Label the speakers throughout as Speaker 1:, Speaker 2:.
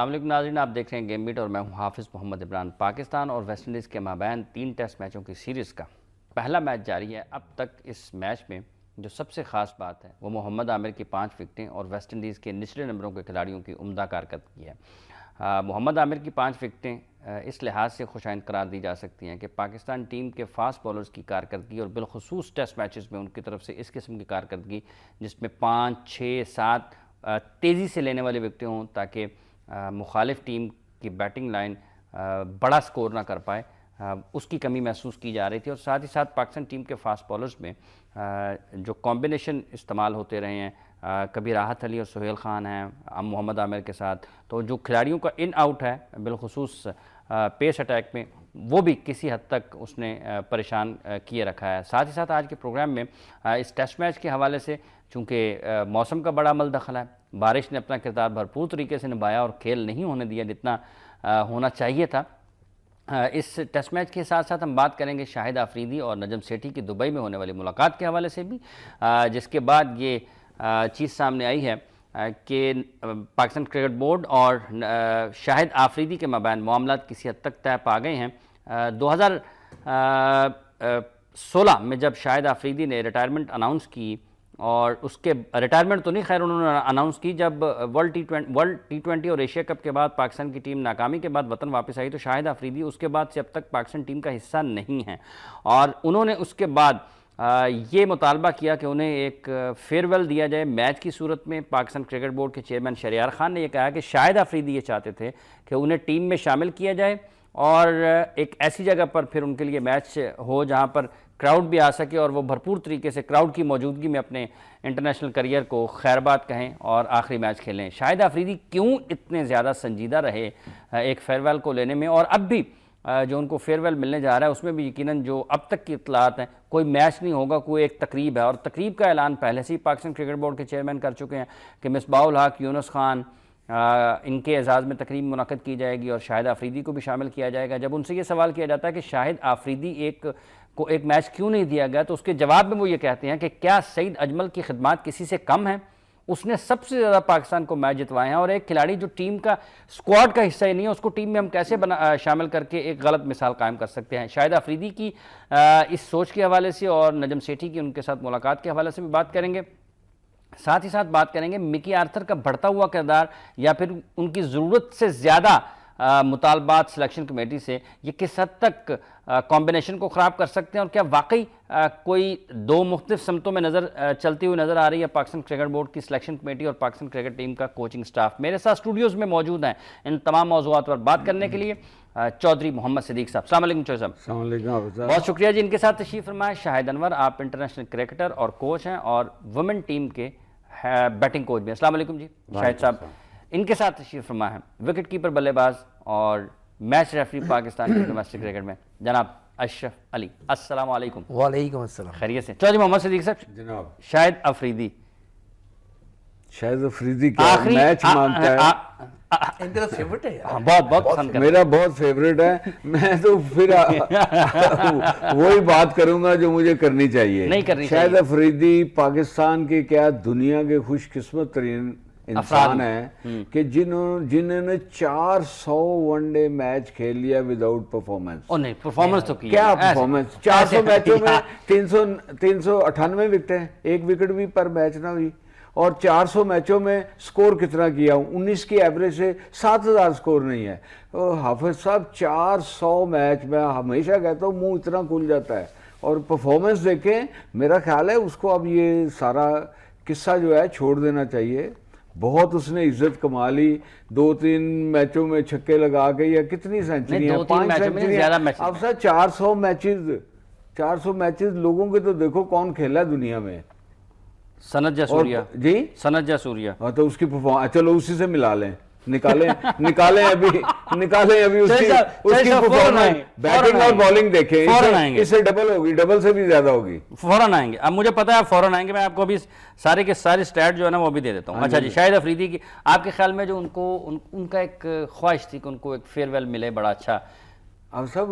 Speaker 1: السلام علیکم ناظرین، آپ دیکھ رہے ہیں گیم بیٹ اور میں ہوں حافظ محمد عمران۔ پاکستان اور ویسٹ انڈیز کے مابین 3 ٹیسٹ میچوں کی سیریز کا پہلا میچ جاری ہے۔ اب تک اس میچ میں جو سب سے خاص بات ہے وہ محمد عامر کی 5 وکٹیں اور ویسٹ انڈیز کے نچلے نمبروں کے کھلاڑیوں کی عمدہ کارکردگی ہے۔ محمد عامر کی 5 وکٹیں اس لحاظ سے خوش آئند قرار دی جا سکتی ہیں کہ پاکستان ٹیم کے فاسٹ بولرز کی کارکردگی اور بالخصوص ٹیسٹ میچز میں ان کی طرف سے اس قسم کی کارکردگی جس میں 5، 6، 7 تیزی سے لینے والی وکٹیں ہوں تاکہ مخالف ٹیم کی بیٹنگ لائن بڑا سکور نہ کر پائے، اس کی کمی محسوس کی جا رہی تھی۔ اور ساتھ ہی ساتھ پاکستان ٹیم کے فاسٹ بولرز میں جو کمبینیشن استعمال ہوتے رہے ہیں، کبھی راحت علی اور سہیل خان ہیں محمد عامر کے ساتھ، تو جو کھلاڑیوں کا ان آؤٹ ہے بالخصوص پیس اٹیک میں وہ بھی کسی حد تک اس نے پریشان کیے رکھا ہے۔ ساتھ ہی ساتھ آج کے پروگرام میں اس ٹیسٹ میچ کے حوالے سے چونکہ موسم کا بڑا عمل دخل ہے، بارش نے اپنا کردار بھرپور طریقے سے نبھایا اور کھیل نہیں ہونے دیا جتنا ہونا چاہیے تھا۔ اس ٹیسٹ میچ کے ساتھ ساتھ ہم بات کریں گے شاہد آفریدی اور نجم سیٹھی کی دبئی میں ہونے والی ملاقات کے حوالے سے بھی، جس کے بعد یہ چیز سامنے آئی ہے کہ پاکستان کرکٹ بورڈ اور شاہد آفریدی کے مابین معاملات کسی حد تک طے پا گئے ہیں۔ 2016 میں جب شاہد آفریدی نے ریٹائرمنٹ اناؤنس کی، اور اس کے ریٹائرمنٹ تو نہیں خیر انہوں نے اناؤنس کی، جب ورلڈ ٹی 20 اور ایشیا کپ کے بعد پاکستان کی ٹیم ناکامی کے بعد وطن واپس آئی تو شاہد آفریدی اس کے بعد سے اب تک پاکستان ٹیم کا حصہ نہیں ہیں، اور انہوں نے اس کے بعد یہ مطالبہ کیا کہ انہیں ایک فیئر ویل دیا جائے میچ کی صورت میں۔ پاکستان کرکٹ بورڈ کے چیئرمین شہریار خان نے یہ کہا کہ شاہد آفریدی یہ چاہتے تھے کہ انہیں ٹیم میں شامل کیا جائے اور ایک ایسی جگہ پر پھر ان کے لیے میچ ہو جہاں پر کراؤڈ بھی آ سکے اور وہ بھرپور طریقے سے کراؤڈ کی موجودگی میں اپنے انٹرنیشنل کریئر کو خیرباد کہیں اور آخری میچ کھیلیں۔ شاہد آفریدی کیوں اتنے زیادہ سنجیدہ رہے ایک فیئر ویل کو لینے میں، اور اب بھی جو ان کو فیئر ویل ملنے جا رہا ہے اس میں بھی یقیناً جو اب تک کی اطلاعات ہیں کوئی میچ نہیں ہوگا، کوئی ایک تقریب ہے، اور تقریب کا اعلان پہلے سے ہی پاکستان کرکٹ بورڈ کے چیئرمین کر چکے ہیں کہ مصباح الحق، یونس خان، ان کے اعزاز میں تقریب منعقد کی جائے گی اور شاہد آفریدی کو بھی شامل کیا جائے گا۔ جب ان سے یہ سوال کیا جاتا ہے کہ شاہد آفریدی کو ایک میچ کیوں نہیں دیا گیا تو اس کے جواب میں وہ یہ کہتے ہیں کہ کیا سعید اجمل کی خدمات کسی سے کم ہیں؟ اس نے سب سے زیادہ پاکستان کو میچ جتوائے ہیں، اور ایک کھلاڑی جو ٹیم کا سکواڈ کا حصہ ہی نہیں ہے اس کو ٹیم میں ہم کیسے شامل کر کے ایک غلط مثال قائم کر سکتے ہیں۔ شاہد آفریدی کی اس سوچ کے حوالے سے اور نجم سیٹھی کی ان کے ساتھ ملاقات کے حوالے سے بھی بات کریں گے۔ ساتھ ہی ساتھ بات کریں گے مکی آرتھر کا بڑھتا ہوا کردار یا پھر ان کی ضرورت سے زیادہ مطالبات سلیکشن کمیٹی سے یہ کس حد تک کمبینیشن کو خراب کر سکتے ہیں، اور کیا واقعی کوئی 2 مختلف سمتوں میں چلتی ہوئی نظر آ رہی ہے پاکستان کرکٹ بورڈ کی سلیکشن کمیٹی اور پاکستان کرکٹ ٹیم کا کوچنگ سٹاف۔ میرے ساتھ اسٹوڈیوز میں موجود ہیں ان تمام موضوعات پر بات کرنے کے لیے چودھری محمد صدیق صاحب۔ السلام علیکم چودھری صاحب۔
Speaker 2: السلام علیکم۔
Speaker 1: بہت شکریہ جی۔ ان کے ساتھ تشریف فرمائے شاہد انور، آپ انٹرنیشنل کرکٹر اور کوچ ہیں اور وومن ٹیم کے بیٹنگ کوچ بھی ہیں۔ السلام علیکم جی شاہد صاحب۔ ان کے ساتھ تشریف فرما ہے وکٹ کیپر بلے باز اور میچ ریفری پاکستان کے ڈومیسٹک کرکٹ میں جناب اشرف علی۔ السلام علیکم۔
Speaker 3: وعلیکم السلام۔
Speaker 1: خیریت سے؟ چودھری محمد صدیق صاحب،
Speaker 2: جناب
Speaker 1: شاہد آفریدی
Speaker 2: کیا میچ مانگتا ہے؟
Speaker 3: ان کا فیورٹ ہے یار،
Speaker 1: بہت پسند کرتا ہے،
Speaker 2: میرا بہت فیوریٹ ہے۔ میں تو پھر وہی بات کروں گا جو مجھے کرنی چاہیے۔
Speaker 1: نہیں کرنی چاہیے۔
Speaker 2: شاہد آفریدی پاکستان کے کیا دنیا کے خوش قسمت ترین انسان ہیں کہ جنہوں نے 400 ون ڈے میچ کھیل لیا وداؤٹ پرفارمنس۔
Speaker 1: نہیں پرفارمنس تو
Speaker 2: کیا پرفارمنس؟ 400 میچوں میں 398 وکٹیں، 1 وکٹ بھی پر میچ نہ ہوئی، اور 400 میچوں میں سکور کتنا کیا؟ 19 کی ایوریج سے 7000 سکور نہیں ہے۔ حافظ صاحب 400 میچ میں ہمیشہ کہتا ہوں منہ اتنا کھل جاتا ہے، اور پرفارمنس دیکھیں میرا خیال ہے اس کو اب یہ سارا قصہ جو ہے چھوڑ دینا چاہیے۔ بہت اس نے عزت کما لی، 2-3 میچوں میں چھکے لگا کے، یا کتنی سینچریاں، 5 سینچریاں۔ اب سر 400 میچز لوگوں کے تو دیکھو کون کھیلا ہے دنیا میں۔
Speaker 1: سند جاسوریہ
Speaker 2: جی،
Speaker 1: سند جاسوریہ،
Speaker 2: تو اس کی پرفارمنس چلو اسی سے ملا لیں، نکالیں ابھی اس کی پرفارمنس، بیٹنگ اور بالنگ دیکھیں، اس سے ڈبل ہوگی، ڈبل سے بھی زیادہ ہوگی۔
Speaker 1: فوراً آئیں گے، اب مجھے پتا ہے آپ فوراً آئیں گے، میں آپ کو ابھی سارے کے سارے سٹیٹ جو ہے نا وہ بھی دے دیتا ہوں۔ اچھا جی، شاہد آفریدی کی آپ کے خیال میں جو ان کا ایک خواہش تھی کہ ان کو ایک فیئر ویل ملے بڑا اچھا؟
Speaker 2: اب سب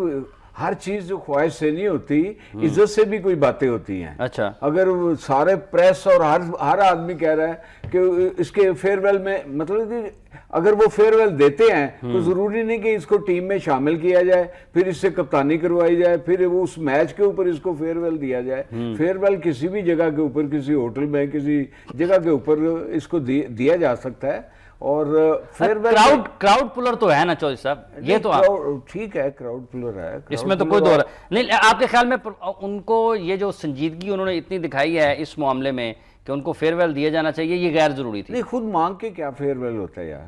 Speaker 2: ہر چیز جو خواہش سے نہیں ہوتی، عزت سے بھی کوئی باتیں ہوتی ہیں.
Speaker 1: اچھا
Speaker 2: اگر سارے پریس اور ہر آدمی کہہ رہا ہے کہ اس کے فیئر ویل میں، مطلب کہ اگر وہ فیئر ویل دیتے ہیں تو ضروری نہیں کہ اس کو ٹیم میں شامل کیا جائے، پھر اس سے کپتانی کروائی جائے، پھر وہ اس میچ کے اوپر اس کو فیئر ویل دیا جائے. فیئر ویل کسی بھی جگہ کے اوپر، کسی ہوٹل میں، کسی جگہ کے اوپر اس کو دیا جا سکتا ہے. اور فیئر ویل
Speaker 1: کراؤڈ پولر تو ہے نا چودھری صاحب، یہ تو
Speaker 2: ٹھیک ہے، کراؤڈ پولر ہے،
Speaker 1: اس میں تو کوئی دور نہیں. آپ کے خیال میں ان کو یہ جو سنجیدگی انہوں نے اتنی دکھائی ہے اس معاملے میں کہ ان کو فیئر ویل دیا جانا چاہیے، یہ غیر ضروری تھی؟
Speaker 2: نہیں، خود مانگ کے کیا فیئر ویل ہوتا ہے یار؟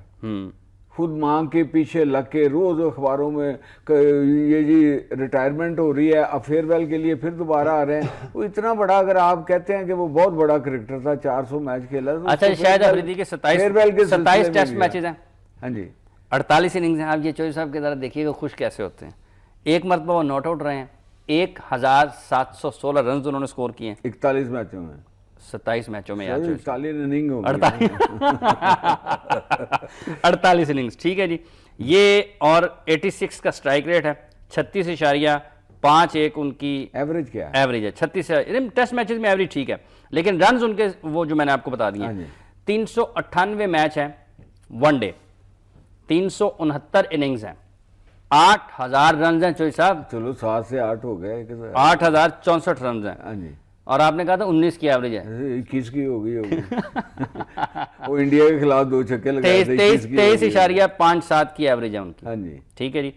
Speaker 2: خود مانگ کے پیچھے لگ کے روز اخباروں میں یہ جی ریٹائرمنٹ ہو رہی ہے، اب فیئر ویل کے لیے پھر دوبارہ آ رہے ہیں. وہ اتنا بڑا، اگر آپ کہتے ہیں کہ وہ بہت بڑا کرکٹر تھا، 400 میچ کھیلا.
Speaker 1: اچھا، شاہد افریدی کے 27 ٹیسٹ میچز ہیں،
Speaker 2: ہاں جی،
Speaker 1: 48 اننگز ہیں. آپ یہ چودھری صاحب کے ذرا دیکھیے گا خوش کیسے ہوتے ہیں. ایک مرتبہ وہ ناٹ آؤٹ رہے ہیں، 1716 رنز انہوں نے سکور کیے ہیں
Speaker 2: 41 میچوں میں،
Speaker 1: 27 میچوں میں.
Speaker 2: 40 اننگ ہو
Speaker 1: 48 اننگز، ٹھیک ہے جی. یہ اور 86 کا سٹرائک ریٹ ہے، 36.51 ان کی
Speaker 2: ایوریج کیا ہے؟
Speaker 1: ایوریج ہے 36. ٹیسٹ میچز میں ایوریج ٹھیک ہے، لیکن رنز ان کے وہ جو میں نے آپ کو بتا دیے 398 میچ ہیں ون ڈے، 369 اننگز ہیں، 8000 رنز ہیں چودھری صاحب.
Speaker 2: چلو 7 سے 8 ہو گئے،
Speaker 1: 8064 رنز ہیں.
Speaker 2: ہاں جی.
Speaker 1: اور آپ نے کہا تھا 19 کی ایوریج ہے،
Speaker 2: 21 کی ہوگی وہ انڈیا کے خلاف 2 چھکے لگائے تھے.
Speaker 1: 23.57 کی ایوریج ہے ان کی.
Speaker 2: ہاں جی،
Speaker 1: ٹھیک ہے جی.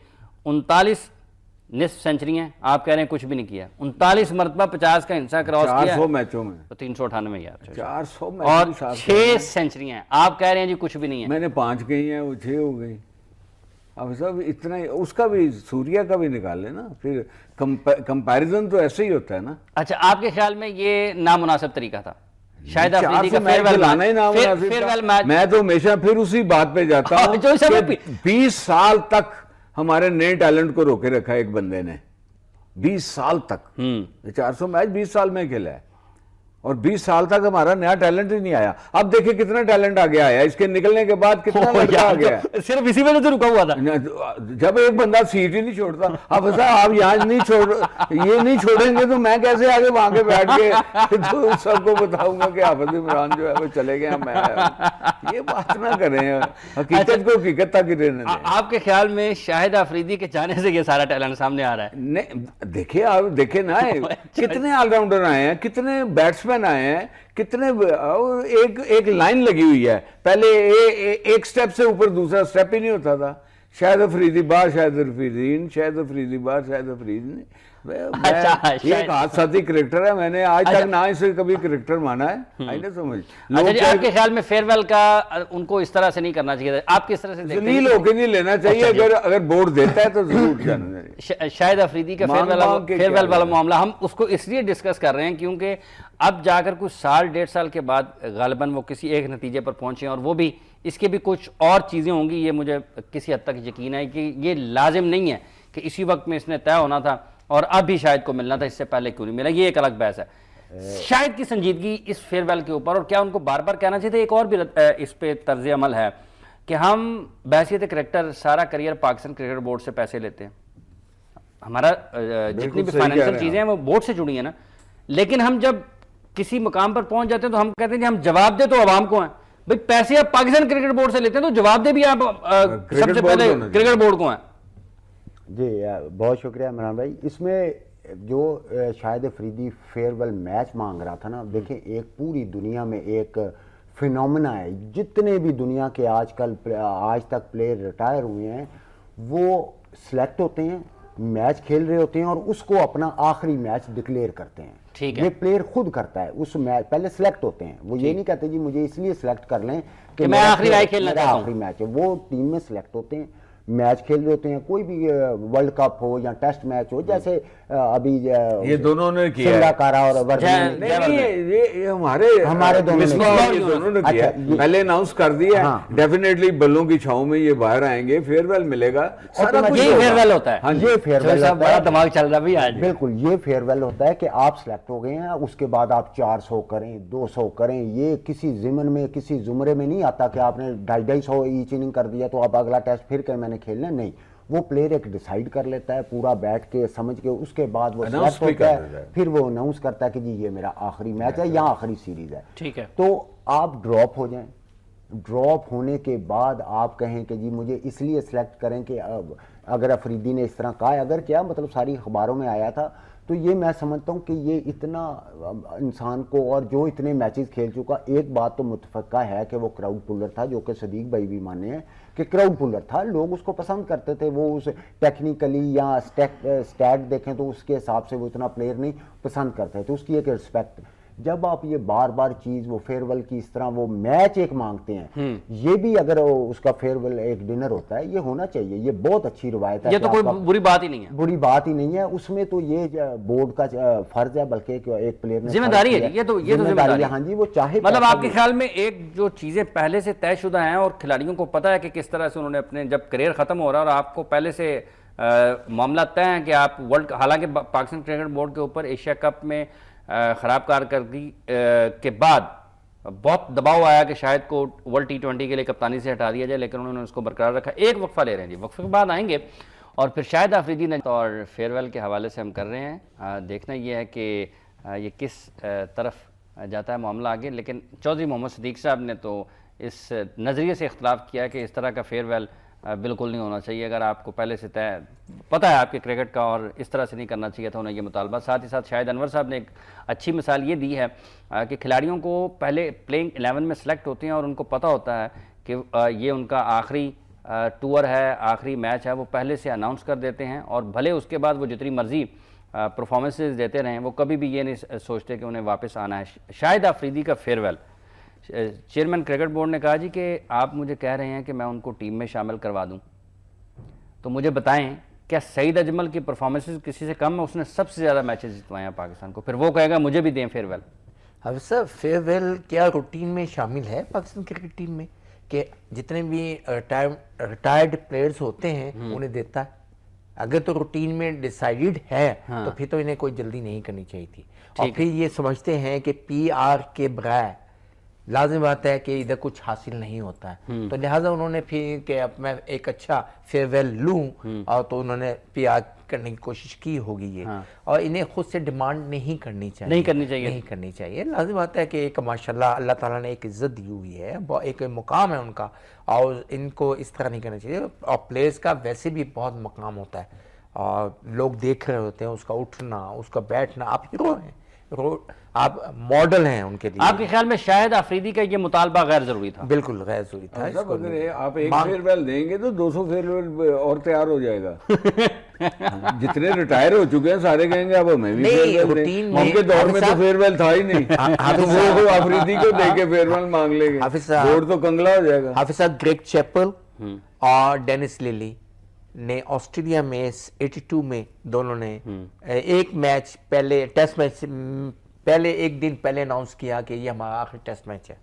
Speaker 1: 39 نصف سینچری ہیں، آپ کہہ رہے ہیں کچھ بھی نہیں کیا. 39 مرتبہ 50 کا ہنسا کراس کیا
Speaker 2: 400 میچوں میں،
Speaker 1: تو 398 یار
Speaker 2: 400
Speaker 1: اور
Speaker 2: میچ.
Speaker 1: 6 سینچری ہیں، آپ کہہ رہے ہیں جی کچھ بھی نہیں ہے.
Speaker 2: میں نے 5 کہی ہیں، وہ 6 ہو گئی. اب سب اتنا ہی، اس کا بھی سوریا کا بھی نکال لیں نا، پھر کمپیریزن تو ایسے ہی ہوتا ہے نا.
Speaker 1: اچھا، آپ کے خیال میں یہ نامناسب طریقہ تھا شاہد افریدی کا
Speaker 2: فیئر ویل میچ؟ میں تو ہمیشہ پھر اسی بات پہ جاتا ہوں کہ 20 سال تک ہمارے نئے ٹیلنٹ کو روکے رکھا ہے ایک بندے نے. 20 سال تک 400 میچ 20 سال میں کھیلا ہے، اور 20 سال تک ہمارا نیا ٹیلنٹ ہی نہیں آیا. اب دیکھیں کتنا ٹیلنٹ آگے آیا، اس کے نکلنے کے بعد کتنا لڑکا آ گیا.
Speaker 1: صرف اسی وجہ سے رکا ہوا تھا
Speaker 2: جب ایک بندہ سیٹ ہی نہیں چھوڑتا. اب آپ یہاں یہ نہیں چھوڑیں گے تو میں کیسے آگے وہاں کے بیٹھ کے تو سب کو بتاؤں گا کہ حافظ عمران جو ہے وہ چلے گئے، میں یہ بات نہ کریں، حقیقت کو حقیقت تک ہی رہنے دیں.
Speaker 1: آپ کے خیال میں شاہد افریدی کے جانے سے یہ سارا ٹیلنٹ سامنے آ رہا ہے؟
Speaker 2: نہیں، دیکھیں آپ دیکھیں نا، کتنے آل راؤنڈر آئے ہیں، کتنے بیٹسمین آئے ہیں، کتنے ایک لائن لگی ہوئی ہے. پہلے ایک سٹیپ سے اوپر دوسرا سٹیپ ہی نہیں ہوتا تھا. شاہد افریدی بار شاہد افریدی، شاہد افریدی بار شاہد افریدی. یہ ایک حادثاتی کرکٹر ہے، میں نے آج تک نہ اسے کبھی کرکٹر مانا ہے. آئی نہ سمجھ.
Speaker 1: آپ کے خیال میں فیئر ویل کا ان کو اس طرح سے نہیں کرنا چاہیے، آپ کس طرح سے دیکھتے ہیں؟
Speaker 2: ذلیل ہو کے نہیں لینا چاہیے، اگر بورڈ دیتا ہے تو ضرور جانا چاہیے.
Speaker 1: شاہد افریدی کا فیئر ویل والا معاملہ ہم اس کو اس لیے ڈسکس کر رہے ہیں کیونکہ اب جا کر کچھ سال 1.5 سال کے بعد غالباً وہ کسی ایک نتیجے پر پہنچے، اور وہ بھی اس کے بھی کچھ اور چیزیں ہوں گی. یہ مجھے کسی حد تک یقین ہے کہ یہ لازم نہیں ہے کہ اسی وقت میں اس نے طے ہونا تھا اور اب بھی شاہد کو ملنا تھا، اس سے پہلے کیوں نہیں ملا. یہ ایک الگ بحث ہے. شاہد کی سنجیدگی اس فیئر ویل کے اوپر، اور کیا ان کو بار بار کہنا چاہیے تھا؟ ایک اور بھی اس پہ طرز عمل ہے کہ ہم بحیثیت کرکٹر سارا کریئر پاکستان کرکٹ بورڈ سے پیسے لیتے ہیں. ہمارا جتنی بھی فائنینشیل چیزیں ہیں وہ بورڈ سے جڑی ہیں نا، لیکن ہم جب کسی مقام پر پہنچ جاتے ہیں تو ہم کہتے ہیں کہ ہم جواب دے تو عوام کو ہیں. بھئی پیسے آپ پاکستان کرکٹ بورڈ سے لیتے ہیں تو جواب دے بھی آپ سب سے پہلے کرکٹ بورڈ کو ہیں.
Speaker 4: جی بہت شکریہ عمران بھائی. اس میں جو شاہد افریدی فیئر ویل میچ مانگ رہا تھا نا، دیکھیں ایک پوری دنیا میں ایک فینومنا ہے. جتنے بھی دنیا کے آج تک پلیئر ریٹائر ہوئے ہیں وہ سلیکٹ ہوتے ہیں، میچ کھیل رہے ہوتے ہیں اور اس کو اپنا آخری میچ ڈکلیئر کرتے ہیں. یہ پلیئر خود کرتا ہے. اس میچ پہلے سلیکٹ ہوتے ہیں، وہ یہ نہیں کہتے جی مجھے اس لیے سلیکٹ کر لیں کہ
Speaker 1: میں آخری
Speaker 4: میچ ہے. وہ ٹیم میں سلیکٹ ہوتے ہیں، میچ کھیل رہے ہوتے ہیں، کوئی بھی ورلڈ کپ ہو یا ٹیسٹ میچ ہو. جیسے ابھی
Speaker 2: یہ دونوں نے کیا
Speaker 4: اور ہمارے
Speaker 2: دونوں نے کیا، پہلے اناؤنس کر دیا ڈیفینیٹلی بلوں کی چھاؤں میں یہ باہر آئیں گے، فیئر ویل ملے گا.
Speaker 1: یہ فیئر ویل ہوتا ہے،
Speaker 4: یہ فیئر ویل
Speaker 1: بڑا دماغ چل رہا ہے.
Speaker 4: بالکل یہ فیئر ویل ہوتا ہے کہ آپ سلیکٹ ہو گئے ہیں، اس کے بعد آپ 400 کریں 200 کریں. یہ کسی ضمن میں کسی زمرے میں نہیں آتا کہ آپ نے 250 ایچ اننگ کر دیا تو اب اگلا ٹیسٹ پھر کہ میں نے کھیلنا. نہیں، وہ پلیئر ایک ڈیسائیڈ کر لیتا ہے پورا بیٹھ کے سمجھ کے, اس کے بعد وہ
Speaker 2: Announce
Speaker 4: سلیکٹ
Speaker 2: بھی
Speaker 4: ہوتا
Speaker 2: کر دیتا
Speaker 4: ہے,
Speaker 2: ہے.
Speaker 4: پھر وہ اناؤنس کرتا ہے کہ جی یہ میرا آخری میچ ہے یا آخری سیریز ہے.
Speaker 1: ٹھیک ہے,
Speaker 4: تو آپ ڈراپ ہو جائیں, ڈراپ ہونے کے بعد آپ کہیں کہ جی مجھے اس لیے سلیکٹ کریں کہ اگر افریدی نے اس طرح کہا ہے, اگر کیا مطلب ساری اخباروں میں آیا تھا, تو یہ میں سمجھتا ہوں کہ یہ اتنا انسان کو, اور جو اتنے میچز کھیل چکا, ایک بات تو متفقہ ہے کہ وہ کراؤڈ پولر تھا, جو کہ صدیق بھائی بھی مانے ہیں کہ کراؤڈ پولر تھا, لوگ اس کو پسند کرتے تھے, وہ اس ٹیکنیکلی یا اسٹیٹ دیکھیں تو اس کے حساب سے وہ اتنا پلیئر نہیں پسند کرتے تھے, اس کی ایک رسپیکٹ. جب آپ یہ بار بار چیز وہ فیئر ویل کی اس طرح وہ میچ ایک مانگتے ہیں, یہ بھی اگر اس کا فیئر ویل ایک ڈنر ہوتا ہے, یہ ہونا چاہیے, یہ بہت اچھی روایت ہے,
Speaker 1: یہ تو کوئی بری بات ہی نہیں ہے,
Speaker 4: بری بات ہی نہیں ہے, اس میں تو یہ بورڈ کا فرض ہے, بلکہ ایک پلیئر نے
Speaker 1: ذمہ داری ہے, یہ تو ذمہ داری ہے.
Speaker 4: ہاں جی, وہ چاہے
Speaker 1: مطلب آپ کے خیال میں ایک جو چیزیں پہلے سے طے شدہ ہیں اور کھلاڑیوں کو پتہ ہے کہ کس طرح سے انہوں نے اپنے, جب کریئر ختم ہو رہا ہے اور آپ کو پہلے سے معاملہ طے ہیں کہ آپ ورلڈ, حالانکہ پاکستان کرکٹ بورڈ کے اوپر ایشیا کپ میں خراب کارکردگی کے بعد بہت دباؤ آیا کہ شاید کو ورلڈ T20 کے لیے کپتانی سے ہٹا دیا جائے, لیکن انہوں نے اس کو برقرار رکھا. ایک وقفہ لے رہے ہیں جی, وقفے کے بعد آئیں گے اور پھر شاہد آفریدی نے اور فیئر ویل کے حوالے سے ہم کر رہے ہیں, دیکھنا یہ ہے کہ یہ کس طرف جاتا ہے معاملہ آگے. لیکن چودھری محمد صدیق صاحب نے تو اس نظریے سے اختلاف کیا کہ اس طرح کا فیئر ویل بالکل نہیں ہونا چاہیے, اگر آپ کو پہلے سے پتہ ہے آپ کے کرکٹ کا, اور اس طرح سے نہیں کرنا چاہیے تھا انہیں یہ مطالبہ. ساتھ ہی ساتھ شاہد انور صاحب نے ایک اچھی مثال یہ دی ہے کہ کھلاڑیوں کو پہلے پلینگ 11 میں سلیکٹ ہوتے ہیں اور ان کو پتہ ہوتا ہے کہ یہ ان کا آخری ٹور ہے, آخری میچ ہے, وہ پہلے سے اناؤنس کر دیتے ہیں, اور بھلے اس کے بعد وہ جتنی مرضی پرفارمنسز دیتے رہیں, وہ کبھی بھی یہ نہیں سوچتے کہ انہیں واپس آنا ہے. شاہد آفریدی کا farewell, chairman cricket board نے کہا جی کہ آپ مجھے کہہ رہے ہیں کہ میں ان کو ٹیم میں شامل کروا دوں, تو مجھے بتائیں کیا سعید اجمل کی پرفارمنسز کسی سے کم ہے؟ اس نے سب سے زیادہ میچز جتوائے ہیں پاکستان کو, پھر وہ کہے گا مجھے بھی دیں فیئر ویل.
Speaker 3: اب سر فیئر ویل کیا روٹین میں شامل ہے پاکستان کرکٹ ٹیم میں کہ جتنے بھی ریٹائرڈ پلیئرز ہوتے ہیں انہیں دیتا ہے؟ اگر تو روٹین میں ڈیسائیڈ ہے تو پھر تو انہیں کوئی جلدی نہیں کرنی چاہیے تھی, اور پھر یہ سمجھتے ہیں کہ PR کے بغیر لازم بات ہے کہ ادھر کچھ حاصل نہیں ہوتا ہے, تو لہٰذا انہوں نے پھر کہ اب میں ایک اچھا فیئر ویل لوں, اور تو انہوں نے PR کرنے کی کوشش کی ہوگی یہ, اور انہیں خود سے ڈیمانڈ نہیں کرنی چاہیے. لازم بات ہے کہ ایک ماشاءاللہ اللہ تعالیٰ نے ایک عزت دی ہوئی ہے, ایک مقام ہے ان کا, اور ان کو اس طرح نہیں کرنا چاہیے. اور پلیئرز کا ویسے بھی بہت مقام ہوتا ہے, اور لوگ دیکھ رہے ہوتے ہیں اس کا اٹھنا, اس کا بیٹھنا. آپ ہیرو ہیں, آپ ماڈل ہیں ان کے لیے.
Speaker 1: آپ کے خیال میں شاہد آفریدی کا یہ مطالبہ غیر ضروری تھا؟
Speaker 3: بالکل غیر ضروری تھا.
Speaker 2: اگر آپ ایک فیئر ویل دیں گے تو 200 فیئر ویل اور تیار ہو جائے گا. جتنے ریٹائر ہو چکے ہیں سارے کہیں گے اب ہمیں بھی فیئر ویل دیں. ان کے دور میں تو فیئر ویل تھا ہی نہیں, وہ آفریدی کو دے کے فیئر ویل مانگ لیں گے, بورڈ تو کنگلا ہو جائے گا.
Speaker 3: حافظ صاحب گریگ چیپل اور ڈینس لیلی نے آسٹریلیا میں 82 میں دونوں نے ایک میچ پہلے, ٹیسٹ میچ پہلے ایک دن پہلے اناؤنس کیا کہ یہ ہمارا آخری ٹیسٹ میچ ہے,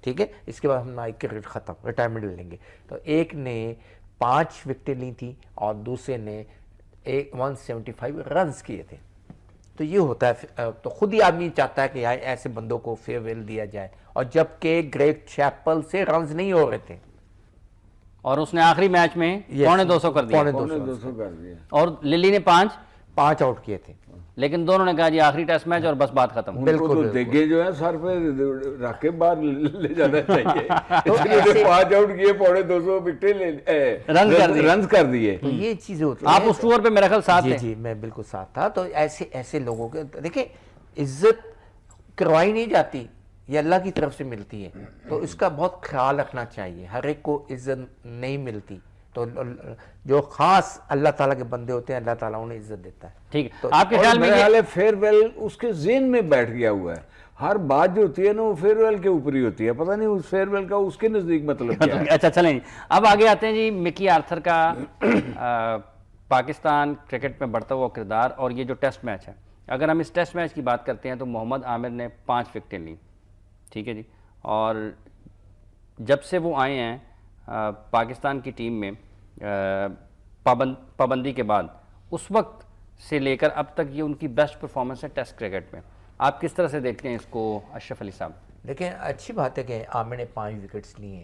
Speaker 3: ٹھیک ہے, اس کے بعد ہماری کرکٹ ختم, ریٹائرمنٹ لیں گے. تو ایک نے 5 وکٹیں لی تھی اور دوسرے نے 175 رنز کیے تھے. تو یہ ہوتا ہے, تو خود ہی آدمی چاہتا ہے کہ ایسے بندوں کو فیئر ویل دیا جائے, اور جبکہ گریگ چیپل سے رنز نہیں ہو رہے تھے,
Speaker 1: اور اس نے آخری میچ میں 250 کر دیا, اور للی نے 5
Speaker 3: آؤٹ کیے تھے.
Speaker 1: لیکن دونوں نے کہا جی آخری ٹیسٹ میچ اور بس بات ختم.
Speaker 2: بالکل دیکھے جو ہے سر پہ رکھ کے باہر لے جانا چاہیے. 5 آؤٹ کیے, 250 وکٹیں رنز کر دیے.
Speaker 3: تو یہ چیزیں ہوتی ہیں.
Speaker 1: آپ اس ٹور پہ میرا خیال ساتھ تھے.
Speaker 3: جی میں بالکل ساتھ تھا. تو ایسے لوگوں کے دیکھیں عزت کروائی نہیں جاتی, یہ اللہ کی طرف سے ملتی ہے, تو اس کا بہت خیال رکھنا چاہیے. ہر ایک کو عزت نہیں ملتی, تو جو خاص اللہ تعالیٰ کے بندے ہوتے ہیں اللہ تعالیٰ انہیں عزت دیتا ہے.
Speaker 1: ٹھیک ہے, آپ کے خیال میں
Speaker 2: یہ فیئر ویل اس کے ذہن میں بیٹھ گیا ہوا ہے, ہر بات جو ہوتی ہے نا وہ فیئر ویل کے اوپر ہی ہوتی ہے, پتہ نہیں اس فیئر ویل کا اس کے نزدیک مطلب کیا ہے.
Speaker 1: اچھا چلیں جی, اب آگے آتے ہیں جی مکی آرتھر کا پاکستان کرکٹ میں بڑھتا ہوا کردار, اور یہ جو ٹیسٹ میچ ہے, اگر ہم اس ٹیسٹ میچ کی بات کرتے ہیں تو محمد عامر نے 5 وکٹیں لیں, ٹھیک ہے جی, اور جب سے وہ آئے ہیں پاکستان کی ٹیم میں پابندی کے بعد, اس وقت سے لے کر اب تک یہ ان کی بیسٹ پرفارمنس ہے ٹیسٹ کرکٹ میں. آپ کس طرح سے دیکھتے ہیں اس کو اشرف علی صاحب؟
Speaker 3: لیکن اچھی بات ہے کہ عامر نے 5 وکٹس لی ہیں,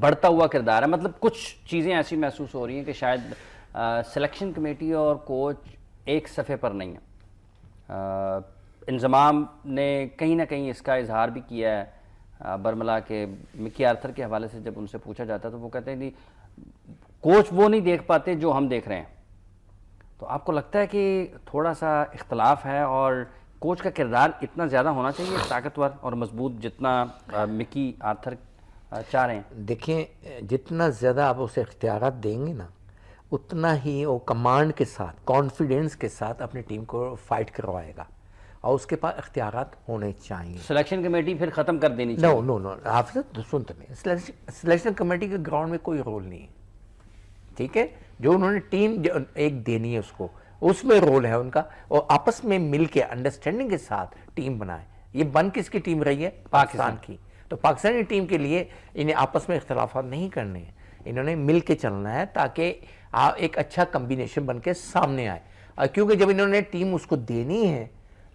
Speaker 1: بڑھتا ہوا کردار ہے. مطلب کچھ چیزیں ایسی محسوس ہو رہی ہیں کہ شاید سلیکشن کمیٹی اور کوچ ایک صفحے پر نہیں ہیں. انضمام نے کہیں نہ کہیں اس کا اظہار بھی کیا ہے برملا کے مکی آرتھر کے حوالے سے. جب ان سے پوچھا جاتا تو وہ کہتے ہیں کہ کوچ وہ نہیں دیکھ پاتے جو ہم دیکھ رہے ہیں. تو آپ کو لگتا ہے کہ تھوڑا سا اختلاف ہے اور کوچ کا کردار اتنا زیادہ ہونا چاہیے طاقتور اور مضبوط جتنا مکی آرتھر چاہ رہے ہیں؟
Speaker 3: دیکھیں جتنا زیادہ آپ اسے اختیارات دیں گے نا اتنا ہی وہ کمانڈ کے ساتھ کانفیڈنس کے ساتھ اپنی ٹیم کو فائٹ کروائے گا اور اس کے پاس اختیارات ہونے چاہیے.
Speaker 1: سلیکشن کمیٹی پھر ختم کر دینی چاہیے.
Speaker 3: نو حافظ سنتے نہیں, سلیکشن کمیٹی کے گراؤنڈ میں کوئی رول نہیں ہے, ٹھیک ہے. جو انہوں نے ٹیم ایک دینی ہے اس میں رول ہے ان کا, اور آپس میں مل کے انڈرسٹینڈنگ کے ساتھ ٹیم بنائے. یہ بن کس کی ٹیم رہی ہے؟ پاکستان کی. تو پاکستانی ٹیم کے لیے انہیں آپس میں اختلافات نہیں کرنے ہیں, انہوں نے مل کے چلنا ہے تاکہ ایک اچھا کمبینیشن بن کے سامنے آئے. کیونکہ جب انہوں نے ٹیم اس کو دینی ہے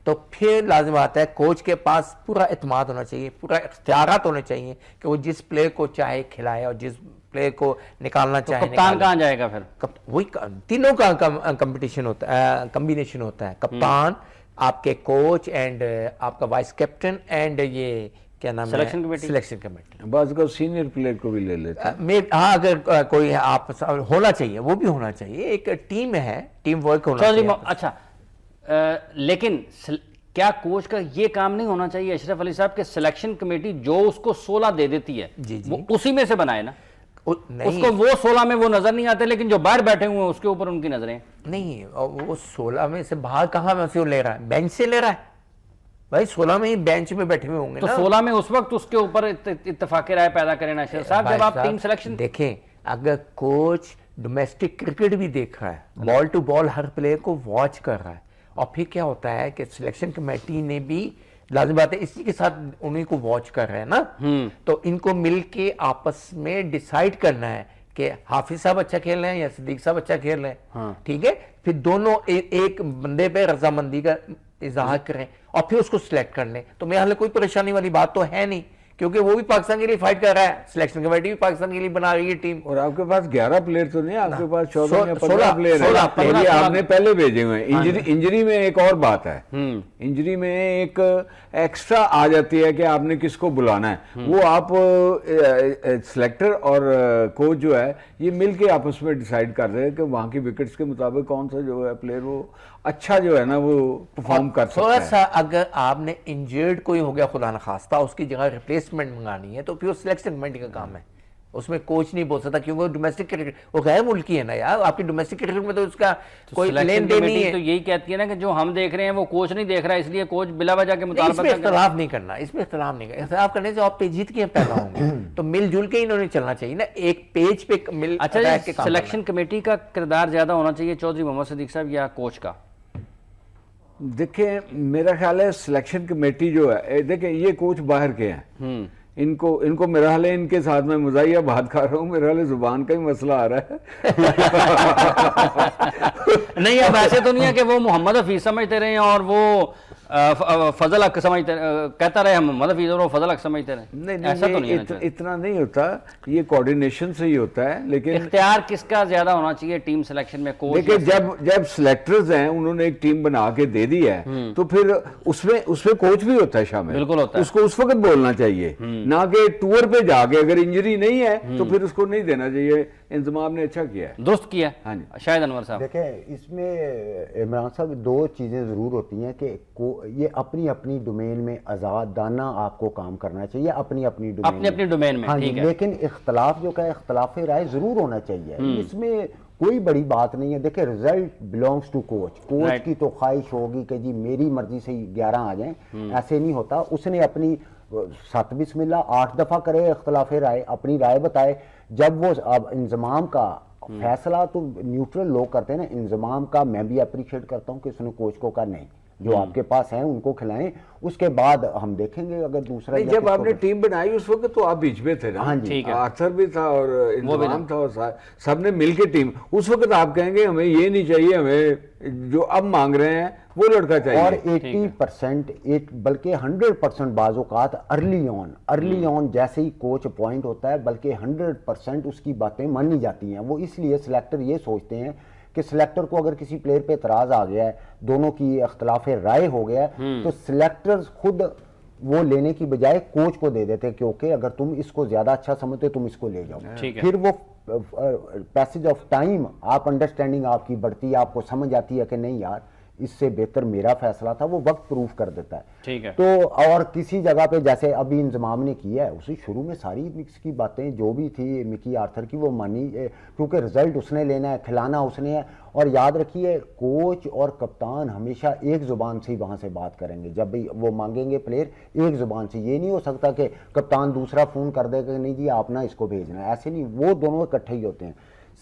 Speaker 3: تو پھر لازم آتا ہے کوچ کے پاس پورا اعتماد ہونا چاہیے, پورا اختیارات ہونے چاہیے کہ وہ جس پلیئر کو چاہے کھلائے اور جس پلیئر کو نکالنا چاہے.
Speaker 1: کپتان کہاں جائے گا پھر؟
Speaker 3: وہی تینوں کا کمپٹیشن ہوتا ہے, کمبینیشن ہوتا ہے. کپتان, آپ کے کوچ اینڈ آپ کا وائس کیپٹن اینڈ یہ کیا نام ہے سلیکشن کمیٹی.
Speaker 2: بعض کا سینئر پلیئر کو بھی لے لیتے ہیں.
Speaker 3: ہاں اگر کوئی آپ ہونا چاہیے, وہ بھی ہونا چاہیے. ایک ٹیم ہے, ٹیم ورک ہونا چاہیے.
Speaker 1: اچھا لیکن کیا کوچ کا یہ کام نہیں ہونا چاہیے اشرف علی صاحب کہ سلیکشن کمیٹی جو اس کو 16 دے دیتی ہے وہ اسی میں سے بنائے نا؟ اس کو وہ 16 میں وہ نظر نہیں آتے لیکن جو باہر بیٹھے ہوئے ہیں اس کے اوپر ان کی نظریں
Speaker 3: نہیں. وہ 16 میں سے باہر کہاں میں سے لے رہا ہے؟ بینچ سے لے رہا ہے بھائی. 16 میں ہی بینچ میں بیٹھے ہوئے ہوں گے.
Speaker 1: تو 16 میں اس وقت اس کے اوپر اتفاق رائے پیدا کریں نا اشرف صاحب. جب آپ ٹیم سلیکشن
Speaker 3: دیکھیں, اگر کوچ ڈومیسٹک کرکٹ بھی دیکھ رہا ہے, بال ٹو بال ہر پلیئر کو واچ کر رہا ہے, اور پھر کیا ہوتا ہے کہ سلیکشن کمیٹی نے بھی لازم بات ہے اسی کے ساتھ انہیں کو واچ کر رہے ہیں نا, تو ان کو مل کے آپس میں ڈیسائیڈ کرنا ہے کہ حافظ صاحب اچھا کھیل رہے ہیں یا صدیق صاحب اچھا کھیل رہے ہیں, ٹھیک ہے. پھر دونوں ایک بندے پہ رضامندی کا اظہار کریں اور پھر اس کو سلیکٹ کر لیں. تو میرے حال کوئی پریشانی والی بات تو ہے نہیں, کیونکہ وہ بھی پاکستان کے لیے فائٹ کر رہا ہے, سلیکشن کمیٹی بھی پاکستان کے لیے بنا رہی ہے ٹیم.
Speaker 2: اور آپ کے پاس 11 پلیئر تو نہیں, آپ کے پاس 14 یا 15 پلیئر ہیں. یہ آپ نے پہلے بھیجے ہوئے ہیں. انجری میں ایک اور بات ہے, انجری میں ایک ایکسٹرا آ جاتی ہے کہ آپ نے کس کو بلانا ہے. وہ آپ سلیکٹر اور کوچ جو ہے یہ مل کے آپس میں ڈیسائیڈ کر رہے ہیں کہ وہاں کی وکٹس کے مطابق کون سا جو ہے پلیئر وہ اچھا جو ہے نا وہ پرفارم کر سکتا ہے.
Speaker 3: تھوڑا سا اگر آپ نے انجرڈ کوئی ہو گیا خدا نخواستہ, اس کی جگہ ریپلیسمنٹ منگانی ہے تو پھر سلیکشن کمیٹی کا کام ہے. اس میں کوچ نہیں بول سکتا کیونکہ وہ ڈومیسٹک کرکٹ, وہ غیر ملکی ہے نا یار. آپ کی ڈومیسٹک کرکٹ میں تو اس کا کوئی لین دین نہیں ہے.
Speaker 1: تو یہی کہتی ہے نا کہ جو ہم دیکھ رہے ہیں وہ کوچ نہیں دیکھ رہا, اس لیے کوچ بلا وجہ کے مطالبہ.
Speaker 3: اس میں اختلاف نہیں کرنا, اس میں اختلاف نہیں کرنا. اختلاف کرنے سے آپ پیچیدگیاں کے پیدا ہوں گے. تو مل جل کے انہوں نے چلنا چاہیے نا, ایک پیج پہ مل.
Speaker 1: اچھا, سلیکشن کمیٹی کا کردار زیادہ ہونا چاہیے چودھری محمد صدیق صاحب یا کوچ کا؟
Speaker 2: دیکھیں میرا خیال ہے سلیکشن کمیٹی جو ہے, دیکھیں یہ کوچ باہر کے ہیں, ان کو میرا حال ہے ان کے ساتھ میں مزاحیہ بات کر رہا ہوں, میرا حال زبان کا ہی مسئلہ آ رہا ہے.
Speaker 1: نہیں اب ایسے تو نہیں ہے کہ وہ محمد حفیظ سمجھتے رہے اور وہ فضل حق سمجھتے کہتا رہے ہم محمد حفیظ اور وہ فضل حق سمجھتے رہے.
Speaker 2: نہیں, ایسا تو نہیں, اتنا نہیں ہوتا, یہ کوارڈینیشن سے ہی ہوتا ہے. لیکن
Speaker 1: اختیار کس کا زیادہ ہونا چاہیے ٹیم سلیکشن میں؟ کوچ.
Speaker 2: دیکھیں جب سلیکٹرز ہیں انہوں نے ایک ٹیم بنا کے دے دی ہے تو پھر اس میں کوچ بھی ہوتا ہے شامل.
Speaker 1: بالکل ہوتا ہے.
Speaker 2: اس کو اس وقت بولنا چاہیے, نہ کہ ٹور پہ جا کے اگر انجری نہیں ہے تو پھر اس کو نہیں دینا چاہیے. انضمام نے اچھا کیا ہے,
Speaker 1: درست کیا. شاہد انور صاحب
Speaker 4: دیکھیں اس میں عمران صاحب دو چیزیں ضرور ہوتی ہیں کہ یہ اپنی اپنی ڈومین میں آزادانہ آپ کو کام کرنا چاہیے, اپنی اپنی
Speaker 1: ڈومین میں.
Speaker 4: لیکن اختلاف جو کہ اختلاف رائے ضرور ہونا چاہیے, اس میں کوئی بڑی بات نہیں ہے. دیکھیں result belongs to coach. Coach کی تو خواہش ہوگی کہ جی میری مرضی سے 11 آ جائیں, ایسے نہیں ہوتا. اس نے اپنی 7 بسم اللہ 8 دفعہ کرے اختلاف رائے, اپنی رائے بتائے. جب وہ اب انضمام کا فیصلہ تو نیوٹرل لوگ کرتے ہیں نا, انضمام کا میں بھی اپریشیٹ کرتا ہوں کہ اس نے کوچ کو کہا نہیں جو آپ کے پاس ہیں ان کو کھلائیں, اس کے بعد ہم دیکھیں گے اگر دوسرا.
Speaker 2: جب آپ نے ٹیم بنائی اس وقت تو آپ بیچ میں تھے نا.
Speaker 4: ہاں جی,
Speaker 2: آرتھر بھی تھا اور انضمام تھا اور سب نے مل کے ٹیم. اس وقت آپ کہیں گے ہمیں یہ نہیں چاہیے, ہمیں جو اب مانگ رہے ہیں وہ لڑکا چاہیے.
Speaker 4: اور 80% بلکہ 100% بعض اوقات ارلی آن جیسے ہی کوچ اپوائنٹ ہوتا ہے, بلکہ 100% اس کی باتیں مانی جاتی ہیں. وہ اس لیے سلیکٹر یہ سوچتے ہیں کہ سلیکٹر کو اگر کسی پلیئر پہ اعتراض آ گیا ہے, دونوں کی اختلاف رائے ہو گیا ہے, تو سلیکٹر خود وہ لینے کی بجائے کوچ کو دے دیتے, کیونکہ اگر تم اس کو زیادہ اچھا سمجھتے تم اس کو لے جاؤ. پھر وہ پیسج آف ٹائم آپ انڈرسٹینڈنگ آپ کی بڑھتی ہے, آپ کو سمجھ آتی ہے کہ نہیں یار اس سے بہتر میرا فیصلہ تھا, وہ وقت پروف کر دیتا ہے. تو اور کسی جگہ پہ جیسے ابھی انضمام نے کیا ہے, اسی شروع میں ساری مکس کی باتیں جو بھی تھی مکی آرتھر کی وہ مانی, کیونکہ رزلٹ اس نے لینا ہے, کھلانا اس نے ہے. اور یاد رکھیے کوچ اور کپتان ہمیشہ ایک زبان سے ہی وہاں سے بات کریں گے. جب بھی وہ مانگیں گے پلیئر ایک زبان سے, یہ نہیں ہو سکتا کہ کپتان دوسرا فون کر دے کہ نہیں جی آپ نہ اس کو بھیجنا ہے, ایسے نہیں, وہ دونوں اکٹھے ہی ہوتے ہیں.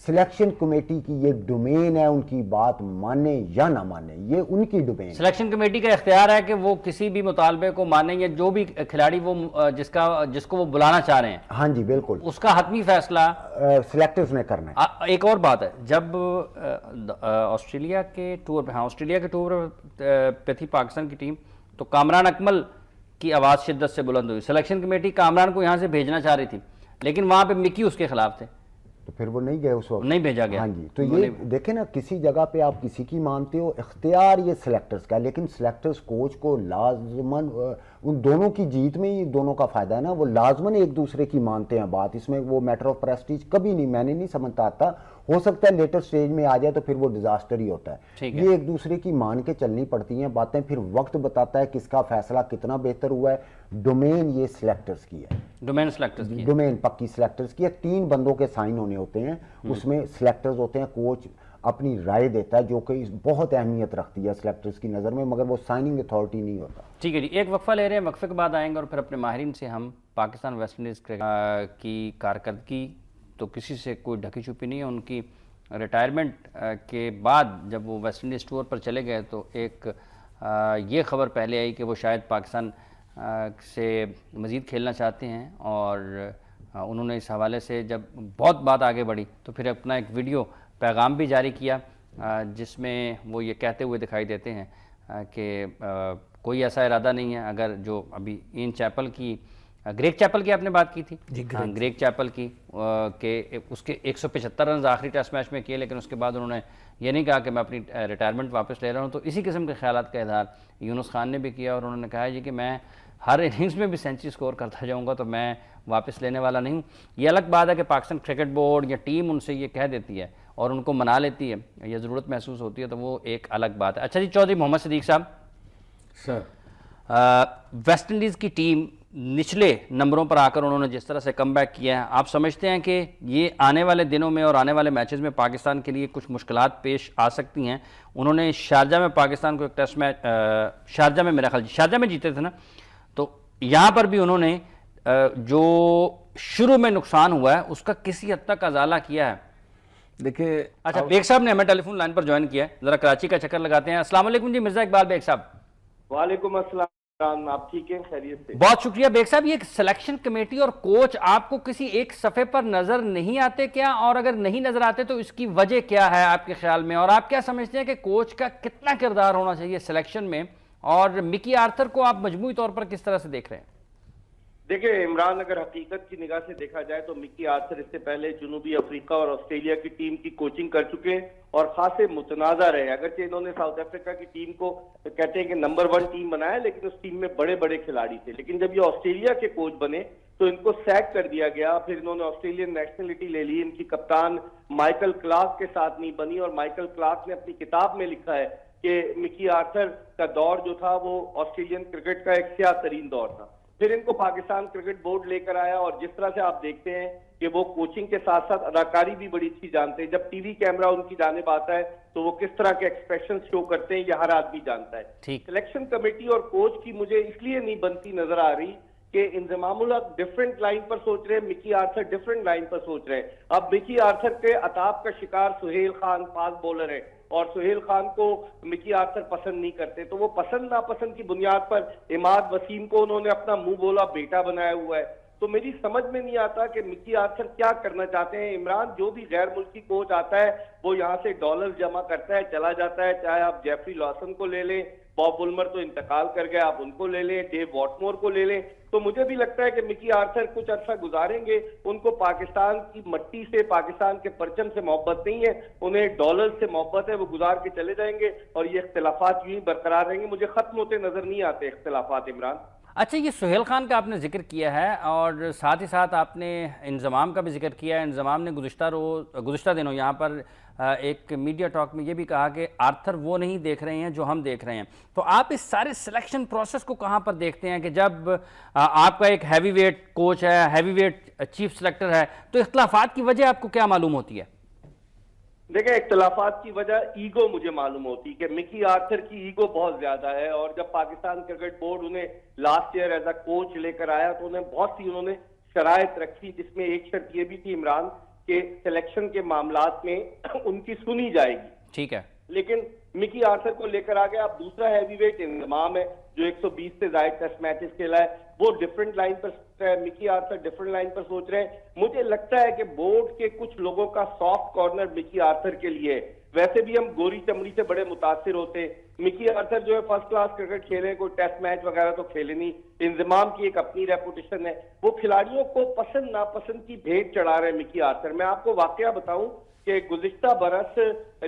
Speaker 4: سلیکشن کمیٹی کی یہ ڈومین ہے, ان کی بات مانے یا نہ مانے یہ ان کی ڈومین.
Speaker 1: سلیکشن کمیٹی کا اختیار ہے کہ وہ کسی بھی مطالبے کو مانیں یا جو بھی کھلاڑی وہ جس کو وہ بلانا چاہ رہے ہیں. ہاں
Speaker 4: جی بالکل,
Speaker 1: اس کا حتمی فیصلہ
Speaker 4: سلیکٹرز نے کرنا ہے.
Speaker 1: ایک اور بات ہے, جب آسٹریلیا کے ٹور پہ تھی پاکستان کی ٹیم, تو کامران اکمل کی آواز شدت سے بلند ہوئی. سلیکشن کمیٹی کامران کو یہاں سے بھیجنا چاہ رہی تھی, لیکن وہاں پہ مکی اس کے خلاف تھے,
Speaker 4: تو پھر وہ نہیں گئے اس وقت,
Speaker 1: نہیں بھیجا گیا.
Speaker 4: ہاں جی, تو یہ دیکھیں نا, کسی جگہ پہ آپ کسی کی مانتے ہو, اختیار یہ سلیکٹرز کا, لیکن سلیکٹرز کوچ کو لازماً ان دونوں کی جیت میں ہی دونوں کا فائدہ ہے نا, وہ لازماً ایک دوسرے کی مانتے ہیں بات. اس میں وہ میٹر آف پریسٹیج کبھی نہیں, میں نے نہیں سمجھتا آتا. ہو سکتا ہے لیٹر سٹیج میں آ جائے تو پھر وہ ڈیزاسٹر ہی ہوتا ہے. یہ ایک دوسرے کی مان کے چلنی پڑتی ہیں باتیں, پھر وقت بتاتا ہے کس کا فیصلہ کتنا بہتر ہوا ہے. ڈومین یہ سلیکٹرز کی ہے, ڈومین پکی سلیکٹرز کی ہے. 3 بندوں کے سائن ہونے ہوتے ہیں, اس میں سلیکٹرز ہوتے ہیں, کوچ اپنی رائے دیتا ہے جو کہ بہت اہمیت رکھتی ہے سلیکٹرز کی نظر میں, مگر وہ سائننگ اتھارٹی نہیں ہوتا.
Speaker 1: ٹھیک ہے جی, ایک وقفہ لے رہے ہیں, وقفے کے بعد آئیں گے اور پھر اپنے ماہرین سے ہم پاکستان ویسٹ انڈیز کی کارکردگی تو کسی سے کوئی ڈھکی چھپی نہیں ہے. ان کی ریٹائرمنٹ کے بعد جب وہ ویسٹ انڈیز ٹور پر چلے گئے تو ایک یہ خبر پہلے آئی کہ وہ شاید پاکستان سے مزید کھیلنا چاہتے ہیں, اور انہوں نے اس حوالے سے جب بہت بات آگے بڑھی تو پھر اپنا ایک ویڈیو پیغام بھی جاری کیا, جس میں وہ یہ کہتے ہوئے دکھائی دیتے ہیں کہ کوئی ایسا ارادہ نہیں ہے. اگر جو ابھی این چیپل کی گریگ چیپل کی آپ نے بات کی تھی, گریگ چیپل کی, کہ اس کے 175 رنز آخری ٹیسٹ میچ میں کیے, لیکن اس کے بعد انہوں نے یہ نہیں کہا کہ میں اپنی ریٹائرمنٹ واپس لے رہا ہوں. تو اسی قسم کے خیالات کا اظہار یونس خان نے بھی کیا, اور انہوں نے کہا جی کہ میں ہر اننگز میں بھی سینچری سکور کرتا جاؤں گا, تو میں واپس لینے والا نہیں ہوں. یہ الگ بات ہے کہ پاکستان کرکٹ بورڈ یا ٹیم ان سے یہ کہہ دیتی ہے اور ان کو منا لیتی ہے یا ضرورت محسوس ہوتی ہے, تو وہ ایک الگ بات ہے. اچھا جی, چودھری محمد صدیق صاحب,
Speaker 2: سر
Speaker 1: ویسٹ انڈیز کی ٹیم نچلے نمبروں پر آ کر انہوں نے جس طرح سے کم بیک کیا ہے, آپ سمجھتے ہیں کہ یہ آنے والے دنوں میں اور آنے والے میچز میں پاکستان کے لیے کچھ مشکلات پیش آ سکتی ہیں؟ انہوں نے شارجہ میں پاکستان کو ایک ٹیسٹ میچ, شارجہ میں میرا خیال شارجہ میں جیتے تھے نا, تو یہاں پر بھی انہوں نے جو شروع میں نقصان ہوا ہے اس کا کسی حد تک ازالہ کیا ہے.
Speaker 2: دیکھیں,
Speaker 1: اچھا, بیگ صاحب نے ہمیں ٹیلی فون لائن پر جوائن کیا ہے, ذرا کراچی کا چکر لگاتے ہیں. السلام علیکم جی, مرزا اقبال بیگ صاحب.
Speaker 5: وعلیکم السلام, آپ ٹھیک ہیں, خیریت سے؟
Speaker 1: بہت شکریہ بیگ صاحب. یہ سلیکشن کمیٹی اور کوچ آپ کو کسی ایک صفحے پر نظر نہیں آتے کیا, اور اگر نہیں نظر آتے تو اس کی وجہ کیا ہے آپ کے خیال میں, اور آپ کیا سمجھتے ہیں کہ کوچ کا کتنا کردار ہونا چاہیے سلیکشن میں, اور مکی آرتھر کو آپ مجموعی طور پر کس طرح سے دیکھ رہے ہیں؟
Speaker 5: دیکھیں عمران, اگر حقیقت کی نگاہ سے دیکھا جائے تو مکی آرتھر اس سے پہلے جنوبی افریقہ اور آسٹریلیا کی ٹیم کی کوچنگ کر چکے ہیں اور خاصے متنازع رہے. اگرچہ انہوں نے ساؤتھ افریقہ کی ٹیم کو کہتے ہیں کہ نمبر 1 ٹیم بنایا, لیکن اس ٹیم میں بڑے بڑے کھلاڑی تھے. لیکن جب یہ آسٹریلیا کے کوچ بنے تو ان کو سیک کر دیا گیا, پھر انہوں نے آسٹریلین نیشنلٹی لے لی. ان کی کپتان مائیکل کلارک کے ساتھ نہیں بنی, اور مائیکل کلارک نے اپنی کتاب میں لکھا ہے کہ مکی آرتھر کا دور جو تھا وہ آسٹریلین کرکٹ کا ایک سیاہ ترین دور تھا. پھر ان کو پاکستان کرکٹ بورڈ لے کر آیا, اور جس طرح سے آپ دیکھتے ہیں کہ وہ کوچنگ کے ساتھ ساتھ اداکاری بھی بڑی اچھی جانتے ہیں. جب ٹی وی کیمرہ ان کی جانب آتا ہے تو وہ کس طرح کے ایکسپریشن شو کرتے ہیں یہ ہر آدمی جانتا ہے. سلیکشن کمیٹی اور کوچ کی مجھے اس لیے نہیں بنتی نظر آ رہی کہ انضمام الحق ڈفرنٹ لائن پر سوچ رہے ہیں, مکی آرتھر ڈفرنٹ لائن پر سوچ رہے ہیں. اب مکی آرتھر کے عطاب کا شکار سہیل خان فاسٹ بولر ہے, اور سہیل خان کو مکی آرتھر پسند نہیں کرتے, تو وہ پسند ناپسند کی بنیاد پر عماد وسیم کو انہوں نے اپنا منہ بولا بیٹا بنایا ہوا ہے. تو میری سمجھ میں نہیں آتا کہ مکی آرتھر کیا کرنا چاہتے ہیں. عمران جو بھی غیر ملکی کوچ آتا ہے وہ یہاں سے ڈالر جمع کرتا ہے چلا جاتا ہے, چاہے آپ جیفری لاسن کو لے لیں, باب بولمر تو انتقال کر گئے, آپ ان کو لے لیں, ڈیو واٹمور کو لے لیں. تو مجھے بھی لگتا ہے کہ مکی آرتھر کچھ عرصہ گزاریں گے, ان کو پاکستان کی مٹی سے, پاکستان کے پرچم سے محبت نہیں ہے, انہیں ڈالر سے محبت ہے, وہ گزار کے چلے جائیں گے اور یہ اختلافات یوں ہی برقرار رہیں گے. مجھے ختم ہوتے نظر نہیں آتے اختلافات عمران.
Speaker 1: اچھا, یہ سہیل خان کا آپ نے ذکر کیا ہے اور ساتھ ہی ساتھ آپ نے انضمام کا بھی ذکر کیا ہے. انضمام نے گزشتہ دنوں یہاں پر ایک میڈیا ٹاک میں یہ بھی کہا کہ آرتھر وہ نہیں دیکھ رہے ہیں جو ہم دیکھ رہے ہیں. تو آپ اس سارے سلیکشن پروسیس کو کہاں پر دیکھتے ہیں کہ جب آپ کا ایک ہیوی ویٹ کوچ ہے, ہیوی ویٹ چیف سلیکٹر ہے, تو اختلافات کی وجہ آپ کو کیا معلوم ہوتی ہے؟
Speaker 5: دیکھیں, اختلافات کی وجہ ایگو مجھے معلوم ہوتی کہ مکی آرتھر کی ایگو بہت زیادہ ہے, اور جب پاکستان کرکٹ بورڈ انہیں last year as a coach لے کر آیا تو انہوں نے شرائط رکھی, جس میں ایک شرط یہ بھی تھی عمران کہ سلیکشن کے معاملات میں ان کی سنی جائے گی.
Speaker 1: ٹھیک ہے,
Speaker 5: لیکن مکی آرتھر کو لے کر آگے اب دوسرا ہیوی ویٹ انضمام ہے جو 120 سے زائد ٹیسٹ میچز کھیلا ہے, وہ ڈیفرنٹ لائن پر سوچ رہا ہے, مکی آرتھر ڈیفرنٹ لائن پر سوچ رہے ہیں. مجھے لگتا ہے کہ بورڈ کے کچھ لوگوں کا سافٹ کارنر مکی آرتھر کے لیے. ویسے بھی ہم گوری چمڑی سے بڑے متاثر ہوتے ہیں. مکی آرتھر جو ہے فرسٹ کلاس کرکٹ کھیلے, کوئی ٹیسٹ میچ وغیرہ تو کھیلے نہیں. انضمام کی ایک اپنی ریپوٹیشن ہے, وہ کھلاڑیوں کو پسند ناپسند کی بھیٹ چڑھا رہے ہیں مکی آرتھر. میں آپ کو واقعہ بتاؤں کہ گزشتہ برس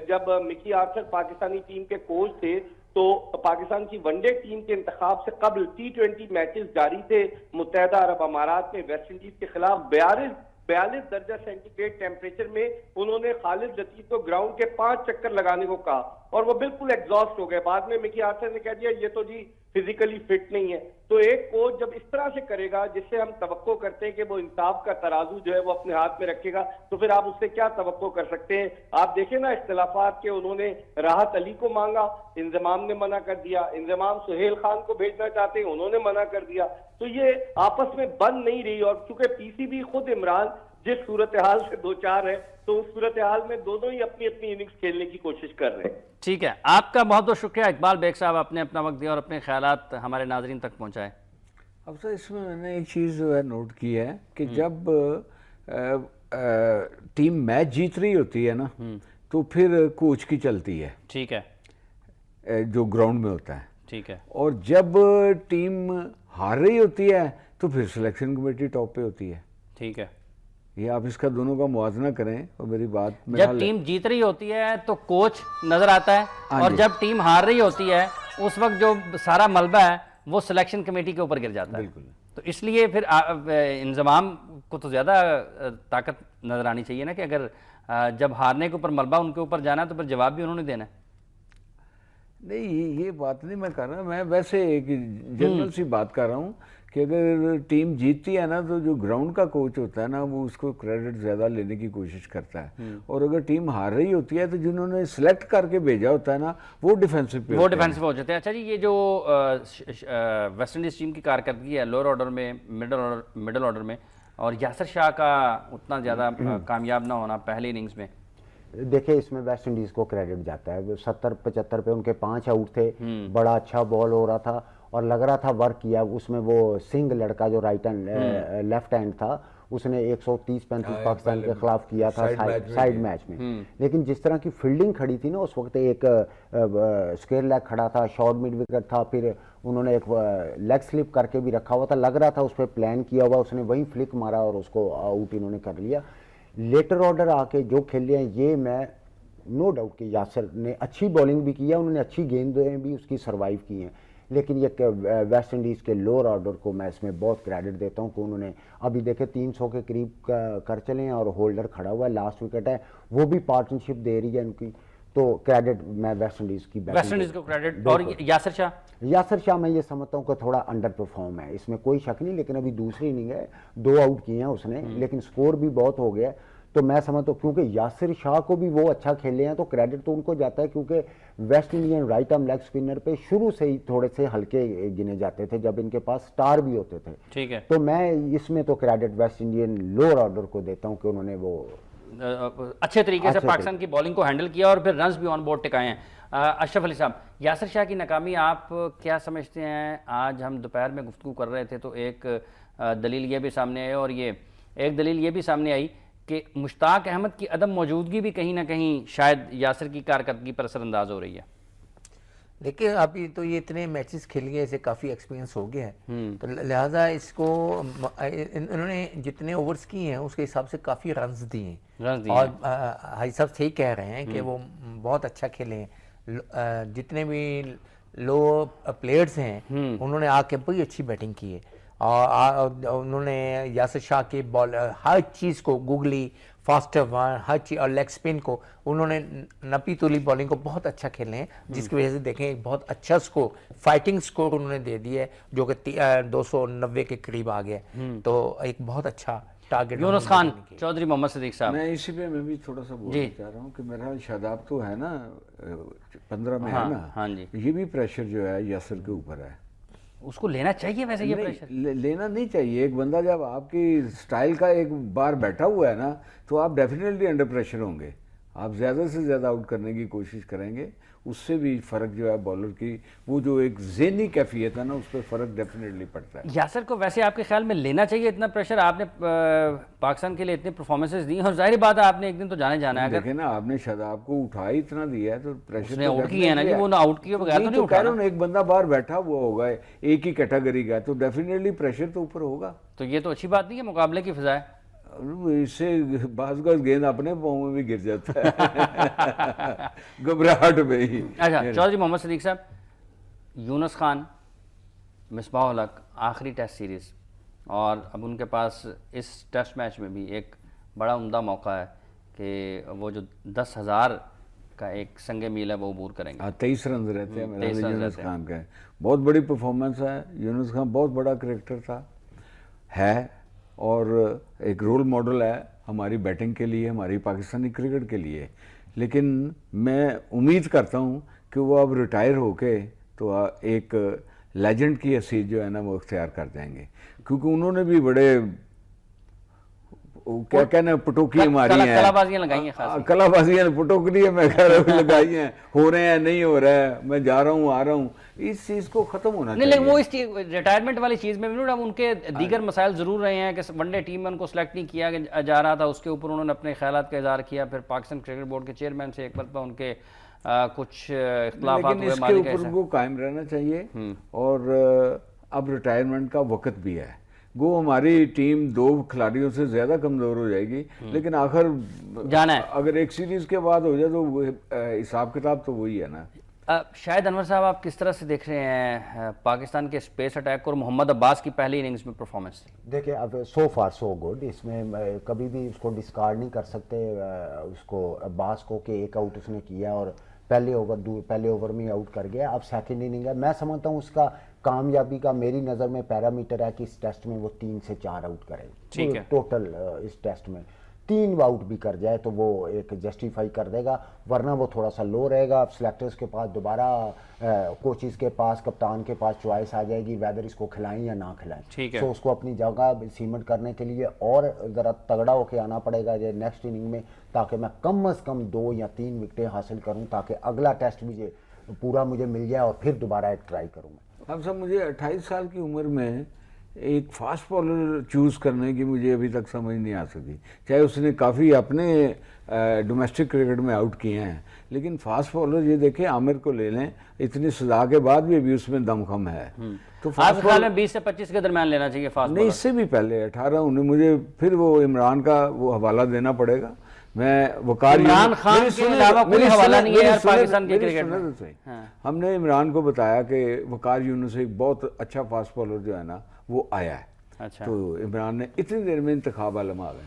Speaker 5: جب مکی آرتھر پاکستانی ٹیم کے کوچ تھے تو پاکستان کی ون ڈے ٹیم کے انتخاب سے قبل T20 میچز جاری تھے متحدہ عرب امارات میں ویسٹ انڈیز کے خلاف. 42 درجہ سینٹی گریڈ ٹیمپریچر میں انہوں نے خالد لطیف کو گراؤنڈ کے 5 چکر لگانے کو کہا اور وہ بالکل ایگزاسٹ ہو گئے. بعد میں مکی آرتھر نے کہہ دیا یہ تو جی فزیکلی فٹ نہیں ہے. تو ایک کوچ جب اس طرح سے کرے گا جس سے ہم توقع کرتے ہیں کہ وہ انصاف کا ترازو جو ہے وہ اپنے ہاتھ میں رکھے گا, تو پھر آپ اس سے کیا توقع کر سکتے ہیں؟ آپ دیکھیں نا اختلافات کے, انہوں نے راحت علی کو مانگا, انضمام نے منع کر دیا. انضمام سہیل خان کو بھیجنا چاہتے ہیں, انہوں نے منع کر دیا. تو یہ آپس میں بن نہیں رہی, اور چونکہ پی سی بی خود عمران جس صورتحال سے دو چار ہے تو اس صورتحال میں دونوں ہی اپنی اپنی اننگز کھیلنے کی کوشش کر رہے ہیں.
Speaker 1: ٹھیک ہے, آپ کا بہت بہت شکریہ اقبال بیگ صاحب, آپ نے اپنا وقت دیا اور اپنے خیالات ہمارے ناظرین تک پہنچائے.
Speaker 2: اب سر اس میں نے ایک چیز جو ہے نوٹ کی ہے کہ جب ٹیم میچ جیت رہی ہوتی ہے نا تو پھر کوچ کی چلتی ہے.
Speaker 1: ٹھیک ہے,
Speaker 2: جو گراؤنڈ میں ہوتا ہے.
Speaker 1: ٹھیک ہے,
Speaker 2: اور جب ٹیم ہار رہی ہوتی ہے تو پھر سلیکشن کمیٹی ٹاپ پہ ہوتی ہے.
Speaker 1: ٹھیک ہے,
Speaker 2: یہ آپ اس کا دونوں کا موازنہ کریں اور میری بات میں
Speaker 1: جب ٹیم جیت رہی ہوتی ہے تو کوچ نظر آتا ہے, اور جب ٹیم ہار رہی ہوتی ہے اس وقت جو سارا ملبہ ہے وہ سلیکشن کمیٹی کے اوپر گر جاتا ہے. تو اس لیے پھر انضمام کو تو زیادہ طاقت نظر آنی چاہیے نا کہ اگر جب ہارنے کے اوپر ملبہ ان کے اوپر جانا ہے تو پھر جواب بھی انہوں نے دینا ہے.
Speaker 2: نہیں, یہ بات نہیں میں کر رہا, میں ویسے ایک جنرل سی بات کر رہا ہوں کہ اگر ٹیم جیتتی ہے نا تو جو گراؤنڈ کا کوچ ہوتا ہے نا وہ اس کو کریڈٹ زیادہ لینے کی کوشش کرتا ہے, اور اگر ٹیم ہار رہی ہوتی ہے تو جنہوں نے سلیکٹ کر کے بھیجا ہوتا ہے نا وہ ڈیفینسو
Speaker 1: ہو جاتے ہیں. اچھا جی, یہ جو ویسٹ انڈیز ٹیم کی کارکردگی ہے لوور آرڈر میں, مڈل آرڈر میں, اور یاسر شاہ کا اتنا زیادہ کامیاب نہ ہونا پہلی اننگز میں,
Speaker 4: دیکھیں اس میں ویسٹ انڈیز کو کریڈٹ جاتا ہے. 70-75 پہ ان کے 5 آؤٹ تھے, بڑا اچھا بال ہو رہا تھا اور لگ رہا تھا ورک کیا. اس میں وہ سنگھ لڑکا جو رائٹ ہینڈ لیفٹ ہینڈ تھا اس نے 130-135 پاکستان کے خلاف کیا تھا سائیڈ میچ میں. لیکن جس طرح کی فیلڈنگ کھڑی تھی نا اس وقت, ایک اسکوئر لیگ کھڑا تھا, شارٹ مڈ وکٹ تھا, پھر انہوں نے ایک لیگ سلپ کر کے بھی رکھا ہوا تھا, لگ رہا تھا اس پہ پلان کیا ہوا, اس نے وہیں فلک مارا اور اس کو آؤٹ انہوں نے کر لیا. لیٹر آرڈر آ کے جو کھیلے ہیں یہ میں نو ڈاؤٹ کہ یاسر نے اچھی بالنگ بھی کی ہے, انہوں نے اچھی گیندیں بھی اس کی سروائیو کی ہیں, لیکن یہ ویسٹ انڈیز کے لوور آرڈر کو میں اس میں بہت کریڈٹ دیتا ہوں کہ انہوں نے ابھی دیکھے 300 کے قریب کر چلے ہیں اور ہولڈر کھڑا ہوا ہے, لاسٹ وکٹ ہے, وہ بھی پارٹنرشپ دے رہی ہے ان کی, تو کریڈٹ میں ویسٹ انڈیز کی
Speaker 1: ویسٹ انڈیز کو کریڈٹ. اور یاسر شاہ
Speaker 4: میں یہ سمجھتا ہوں کہ تھوڑا انڈر پرفارم ہے, اس میں کوئی شک نہیں, لیکن ابھی دوسری اننگ ہے, 2 آؤٹ کیے ہیں اس نے, لیکن سکور بھی بہت ہو گیا. تو میں سمجھتا ہوں کیونکہ یاسر شاہ کو بھی وہ اچھا کھیلے ہیں تو کریڈٹ تو ان کو جاتا ہے، کیونکہ West Indian right arm leg spinner پہ شروع سے ہی تھوڑے سے ہلکے گنے جاتے تھے جب ان کے پاس سٹار بھی ہوتے تھے.
Speaker 1: ٹھیک ہے،
Speaker 4: تو میں اس میں تو credit West Indian lower order کو دیتا ہوں کہ انہوں نے وہ
Speaker 1: اچھے طریقے سے پاکستان کی بولنگ کو ہینڈل کیا اور پھر رنز بھی آن بورڈ ٹکائے ہیں. اشرف علی صاحب، یاسر شاہ کی ناکامی آپ کیا سمجھتے ہیں؟ آج ہم دوپہر میں گفتگو کر رہے تھے تو ایک دلیل یہ بھی سامنے آئی، اور یہ ایک دلیل یہ بھی سامنے آئی کہ مشتاق احمد کی عدم موجودگی بھی کہیں نہ کہیں شاید یاسر کی کارکردگی پر اثر انداز ہو رہی ہے.
Speaker 3: دیکھیں ابھی تو یہ اتنے میچز کھیل گئے، اسے کافی ایکسپیرینس ہو گیا ہے، تو لہٰذا اس کو انہوں نے جتنے اوورز کیے ہیں اس کے حساب سے کافی رنز دیے ہیں، اور حاجی صاحب صحیح کہہ رہے ہیں کہ وہ بہت اچھا کھیلے ہیں. جتنے بھی لو پلیئرز ہیں انہوں نے آ کے بڑی اچھی بیٹنگ کی ہے، اور انہوں نے یاسر شاہ کے بال ہر چیز کو، گوگلی فاسٹر ون ہر چیز، اور لیگ سپن کو انہوں نے نپی تولی بالنگ کو بہت اچھا کھیلے ہیں، جس کی وجہ سے دیکھیں ایک بہت اچھا سکور، فائٹنگ سکور انہوں نے دے دیا ہے جو کہ 290 کے قریب آ گیا. تو ایک بہت اچھا ٹارگٹ.
Speaker 1: یونس خان، چودھری محمد صدیق صاحب.
Speaker 2: میں اسی پہ میں بھی تھوڑا سا بولنا چاہ رہا ہوں کہ میرا شاداب تو ہے نا 15 میں ہے نا، یہ بھی پریشر جو ہے یاسر کے اوپر ہے.
Speaker 1: اس کو لینا چاہیے ویسے یہ پریشر؟
Speaker 2: لینا نہیں چاہیے. ایک بندہ جب آپ کی سٹائل کا ایک بار بیٹھا ہوا ہے نا تو آپ ڈیفینیٹلی انڈر پریشر ہوں گے، آپ زیادہ سے زیادہ آؤٹ کرنے کی کوشش کریں گے. اس سے بھی فرق جو ہے بالر کی وہ جو ایک ذہنی کیفیت ہے نا اس پہ فرق ڈیفینیٹلی پڑتا ہے.
Speaker 1: یاسر کو ویسے آپ کے خیال میں لینا چاہیے اتنا پریشر؟ آپ نے پاکستان کے لیے اتنی پرفارمنسز دی ہیں اور ظاہر بات ہے آپ نے ایک دن تو جانا ہے.
Speaker 2: دیکھیں نا، آپ نے شاداب کو اٹھا ہی اتنا دیا ہے تو پریشر
Speaker 1: آؤٹ کیا ہے نا جی، وہ آؤٹ کیے بغیر تو نہیں اٹھانا.
Speaker 2: ایک بندہ باہر بیٹھا ہوا ہوگا ایک ہی کیٹیگری کا تو ڈیفینیٹلی پریشر تو اوپر ہوگا.
Speaker 1: تو یہ تو اچھی بات نہیں ہے مقابلے کی فضا ہے.
Speaker 2: اس سے بعض کا گیند اپنے پاؤں میں بھی گر جاتا ہے گھبراہٹ میں ہی.
Speaker 1: اچھا چودھری محمد صدیق صاحب، یونس خان، مصباح الحق، آخری ٹیسٹ سیریز، اور اب ان کے پاس اس ٹیسٹ میچ میں بھی ایک بڑا عمدہ موقع ہے کہ وہ جو 10,000 کا ایک سنگ میل ہے وہ عبور کریں گے.
Speaker 2: 23 رنز رہتے ہیں یونس خان کا. بہت بڑی پرفارمنس ہے. یونس خان بہت بڑا کریکٹر تھا ہے اور ایک رول ماڈل ہے ہماری بیٹنگ کے لیے، ہماری پاکستانی کرکٹ کے لیے. لیکن میں امید کرتا ہوں کہ وہ اب ریٹائر ہو کے تو ایک لیجنڈ کی حیثیت جو ہے نا وہ اختیار کر جائیں گے، کیونکہ انہوں نے بھی بڑے کیا کہنا پٹوکی ماری ہیں،
Speaker 1: کلا بازیاں لگائی ہیں، خاص
Speaker 2: کلا بازیاں پٹوکلی میں کہہ رہا ہوں لگائی ہیں. ہو رہے ہیں نہیں ہو رہا ہے، میں جا رہا ہوں آ رہا ہوں. اس چیز کو ختم ہونا چاہیے.
Speaker 1: نہیں، لیکن وہ اس ریٹائرمنٹ والی چیز میں بھی ان کے دیگر مسائل ضرور رہے ہیں کہ ون ڈے ٹیم میں ان کو سلیکٹ نہیں کیا جا رہا تھا، اس کے اوپر انہوں نے اپنے خیالات کا اظہار کیا. پھر پاکستان کرکٹ بورڈ کے چیئرمین سے ایک مرتبہ ان کے کچھ اختلافات ہوئے.
Speaker 2: اس کے اوپر ان کو قائم رہنا چاہیے. اور اب ریٹائرمنٹ کا وقت بھی ہے. وہ ہماری ٹیم 2 کھلاڑیوں سے زیادہ کمزور ہو جائے گی لیکن آخر
Speaker 1: جانا ہے.
Speaker 2: اگر ایک سیریز کے بعد ہو جائے تو حساب کتاب تو وہی ہے نا.
Speaker 1: شاہد انور صاحب، آپ کس طرح سے دیکھ رہے ہیں پاکستان کے سپیس اٹیک اور محمد عباس کی پہلی اننگز میں پرفارمنس؟
Speaker 4: دیکھیں اب سو فار سو گڈ. اس میں کبھی بھی اس کو ڈسکارڈ نہیں کر سکتے اس کو عباس کو کہ ایک آؤٹ اس نے کیا اور پہلے اوور میں آؤٹ کر گیا. اب سیکنڈ اننگ ہے. میں سمجھتا ہوں اس کا کامیابی کا میری نظر میں پیرامیٹر ہے کہ اس ٹیسٹ میں وہ 3 سے 4 آؤٹ کرے ٹوٹل. اس ٹیسٹ میں 3 آؤٹ بھی کر جائے تو وہ ایک جسٹیفائی کر دے گا، ورنہ وہ تھوڑا سا لو رہے گا. اب سلیکٹرز کے پاس دوبارہ کوچز کے پاس کپتان کے پاس چوائس آ جائے گی ویدر اس کو کھلائیں یا نہ کھلائیں. تو اس کو اپنی جگہ سیمنٹ کرنے کے لیے اور ذرا تگڑا ہو کے آنا پڑے گا یہ نیکسٹ اننگ میں، تاکہ میں کم از کم 2 یا 3 وکٹیں حاصل کروں تاکہ اگلا ٹیسٹ بھی پورا مجھے مل جائے اور پھر دوبارہ ایک ٹرائی کروں.
Speaker 2: اب صاحب مجھے 28 سال کی عمر میں ایک فاسٹ بالر چوز کرنے کی مجھے ابھی تک سمجھ نہیں آ سکی. چاہے اس نے کافی اپنے ڈومیسٹک کرکٹ میں آؤٹ کیے ہیں لیکن فاسٹ بالر یہ دیکھیں عامر کو لے لیں، اتنی سزا کے بعد بھی ابھی اس میں دم خم ہے. تو
Speaker 1: آپ خیال میں 20 سے 25 کے درمیان لینا چاہیے فاسٹ بالر؟
Speaker 2: نہیں، اس سے بھی پہلے 18-19. مجھے پھر وہ عمران کا وہ حوالہ دینا پڑے گا. میں وقار
Speaker 1: عمران خان کے علاوہ کوئی حوالہ نہیں ہے یار پاکستان کے کرکٹ میں.
Speaker 2: ہم نے عمران کو بتایا کہ وقار یونس ایک بہت اچھا فاسٹ بالر جو ہے نا وہ آیا ہے. تو عمران نے اتنی دیر میں انتخاب علم آ گئے.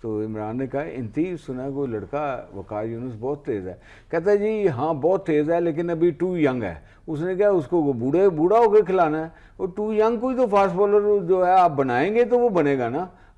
Speaker 2: تو عمران نے کہا انتہی سنا کوئی لڑکا وقار یونس بہت تیز ہے. کہتا ہے جی ہاں بہت تیز ہے لیکن ابھی ٹو ینگ ہے. اس نے کہا اس کو بوڑھا ہو کے کھلانا ہے. وہ ٹو ینگ کو ہی تو فاسٹ بالر جو ہے آپ بنائیں گے تو وہ بنے گا نا.